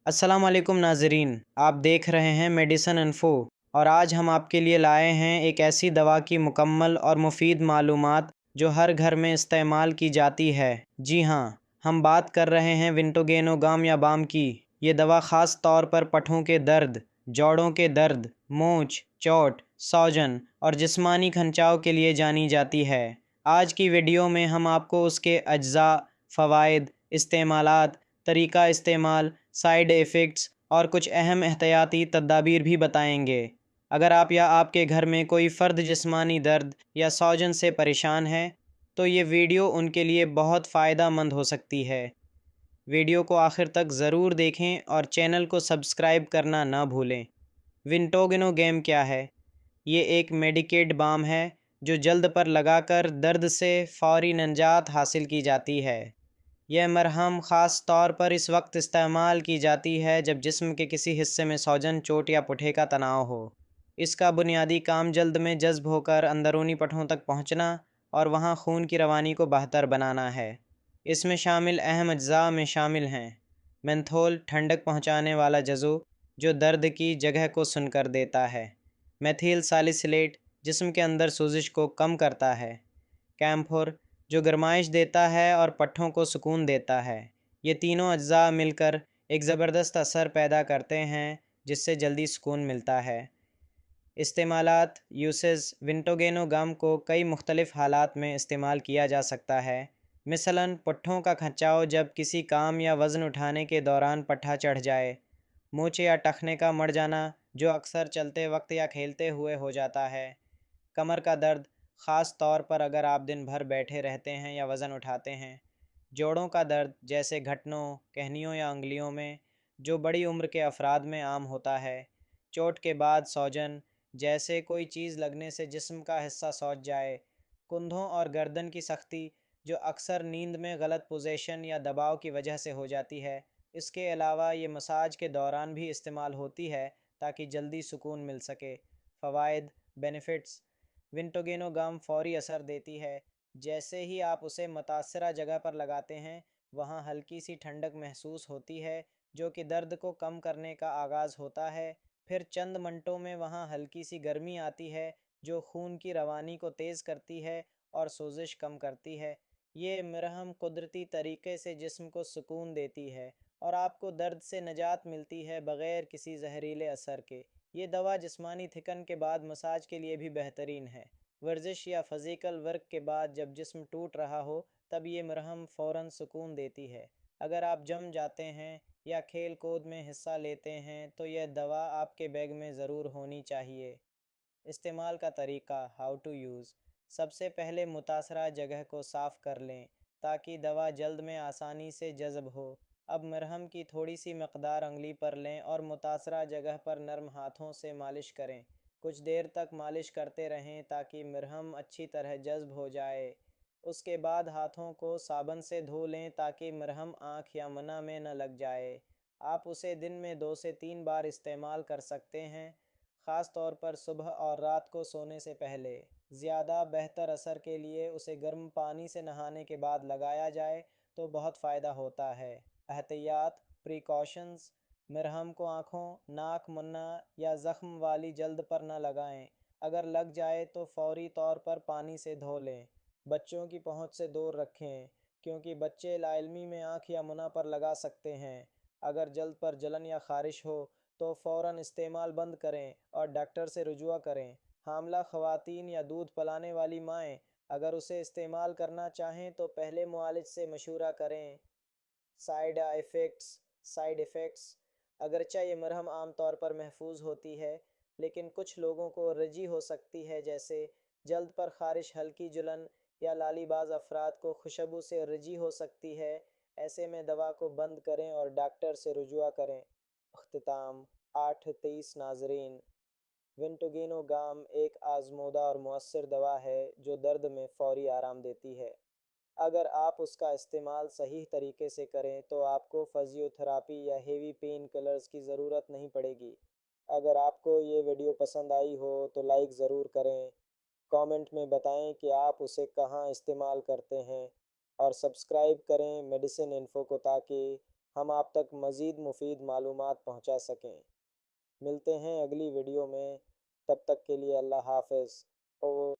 अस्सलाम वालेकुम नाज़रीन, आप देख रहे हैं मेडिसिन इन्फो और आज हम आपके लिए लाए हैं एक ऐसी दवा की मुकम्मल और मुफीद मालूमात जो हर घर में इस्तेमाल की जाती है। जी हाँ, हम बात कर रहे हैं विंटोगेनो गाम या बाम की। ये दवा ख़ास तौर पर पट्ठों के दर्द, जोड़ों के दर्द, मोच, चोट, सूजन और जिस्मानी खंचाव के लिए जानी जाती है। आज की वीडियो में हम आपको उसके अज्जा, फ़वाइद, इस्तेमालात, तरीका इस्तेमाल, साइड इफ़ेक्ट्स और कुछ अहम एहतियाती तदाबीर भी बताएंगे। अगर आप या आपके घर में कोई फ़र्द जिस्मानी दर्द या सूजन से परेशान है तो ये वीडियो उनके लिए बहुत फ़ायदा मंद हो सकती है। वीडियो को आखिर तक ज़रूर देखें और चैनल को सब्सक्राइब करना ना भूलें। विंटोगिनो गेम क्या है? ये एक मेडिकेट बाम है जो जल्द पर लगाकर दर्द से फ़ौरी निजात हासिल की जाती है। यह मरहम ख़ास तौर पर इस वक्त इस्तेमाल की जाती है जब जिस्म के किसी हिस्से में सूजन, चोट या पुठे का तनाव हो। इसका बुनियादी काम जल्द में जज्ब होकर अंदरूनी पट्ठों तक पहुंचना और वहां खून की रवानी को बेहतर बनाना है। इसमें शामिल अहम अज्जा में शामिल हैं मेंथोल, ठंडक पहुंचाने वाला जज़ो जो दर्द की जगह को सुन कर देता है। मेथिल सालिसिलेट, जिस्म के अंदर सोजिश को कम करता है। कैम्फोर, जो गरमाइश देता है और पट्ठों को सुकून देता है। ये तीनों अज्जा मिलकर एक ज़बरदस्त असर पैदा करते हैं जिससे जल्दी सुकून मिलता है। इस्तेमालात यूसेस, विंटोगेनो गम को कई मुख्तलिफ़ हालात में इस्तेमाल किया जा सकता है। मिसलन पुट्ठों का खंचाव जब किसी काम या वज़न उठाने के दौरान पट्ठा चढ़ जाए। मोचे या टखने का मर जाना जो अक्सर चलते वक्त या खेलते हुए हो जाता है। कमर का दर्द, ख़ास तौर पर अगर आप दिन भर बैठे रहते हैं या वज़न उठाते हैं। जोड़ों का दर्द जैसे घुटनों, कहनियों या अंगुलियों में जो बड़ी उम्र के अफराद में आम होता है। चोट के बाद सूजन, जैसे कोई चीज़ लगने से जिस्म का हिस्सा सूज जाए। कंधों और गर्दन की सख्ती जो अक्सर नींद में गलत पोजीशन या दबाव की वजह से हो जाती है। इसके अलावा ये मसाज के दौरान भी इस्तेमाल होती है ताकि जल्दी सुकून मिल सके। फ़वाइद, बेनिफिट्स, विंटोगेनो गम फ़ौरी असर देती है। जैसे ही आप उसे मुतासरा जगह पर लगाते हैं वहाँ हल्की सी ठंडक महसूस होती है जो कि दर्द को कम करने का आगाज़ होता है। फिर चंद मिनटों में वहाँ हल्की सी गर्मी आती है जो खून की रवानी को तेज़ करती है और सोजिश कम करती है। ये मरहम कुदरती तरीके से जिस्म को सुकून देती है और आपको दर्द से निजात मिलती है बग़ैर किसी जहरीले असर के। ये दवा जिस्मानी थिकन के बाद मसाज के लिए भी बेहतरीन है। वर्जिश या फ़िज़िकल वर्क के बाद जब जिस्म टूट रहा हो तब ये मरहम फ़ौरन सुकून देती है। अगर आप जम जाते हैं या खेल कूद में हिस्सा लेते हैं तो यह दवा आपके बैग में ज़रूर होनी चाहिए। इस्तेमाल का तरीका, हाउ टू यूज़। सबसे पहले मुतासरा जगह को साफ़ कर लें ताकि दवा जल्द में आसानी से जज़ब हो। अब मरहम की थोड़ी सी मकदार उंगली पर लें और मुतासरा जगह पर नरम हाथों से मालिश करें। कुछ देर तक मालिश करते रहें ताकि मरहम अच्छी तरह जज़ब हो जाए। उसके बाद हाथों को साबुन से धो लें ताकि मरहम आँख या मुंह में न लग जाए। आप उसे दिन में 2 से 3 बार इस्तेमाल कर सकते हैं, ख़ास तौर पर सुबह और रात को सोने से पहले। ज़्यादा बेहतर असर के लिए उसे गर्म पानी से नहाने के बाद लगाया जाए तो बहुत फ़ायदा होता है। एहतियात, प्रिकॉशंस, मरहम को आँखों, नाक, मुन्ना या ज़ख्म वाली जल्द पर न लगाएं। अगर लग जाए तो फ़ौरी तौर पर पानी से धो लें। बच्चों की पहुँच से दूर रखें क्योंकि बच्चे लाइल्मी में आँख या मुंह पर लगा सकते हैं। अगर जल्द पर जलन या ख़ारिश हो तो फ़ौरन इस्तेमाल बंद करें और डॉक्टर से रुजुआ करें। हामला ख़वातीन या दूध पिलाने वाली माएँ अगर उसे इस्तेमाल करना चाहें तो पहले मुआलिज से मशूरा करें। साइड इफ़ेक्ट्स, अगरचे ये मरहम आम तौर पर महफूज होती है लेकिन कुछ लोगों को रजी हो सकती है, जैसे जल्द पर ख़ारिश, हल्की जलन या लालीबाज अफराद को खुशबू से रजी हो सकती है। ऐसे में दवा को बंद करें और डॉक्टर से रुजुआ करें। अख्तिताम 8:23 नाजरीन, विंटोगिनो गाम एक आजमूदा और मौसर दवा है जो दर्द में फ़ौरी आराम देती है। अगर आप उसका इस्तेमाल सही तरीके से करें तो आपको फ़िज़ियोथेरापी या हेवी पेन किलर्स की ज़रूरत नहीं पड़ेगी। अगर आपको ये वीडियो पसंद आई हो तो लाइक ज़रूर करें, कमेंट में बताएं कि आप उसे कहाँ इस्तेमाल करते हैं और सब्सक्राइब करें मेडिसिन इन्फो को ताकि ہم آپ تک مزید مفید معلومات پہنچا سکیں۔ ملتے ہیں اگلی ویڈیو میں، تب تک کے لیے اللہ حافظ۔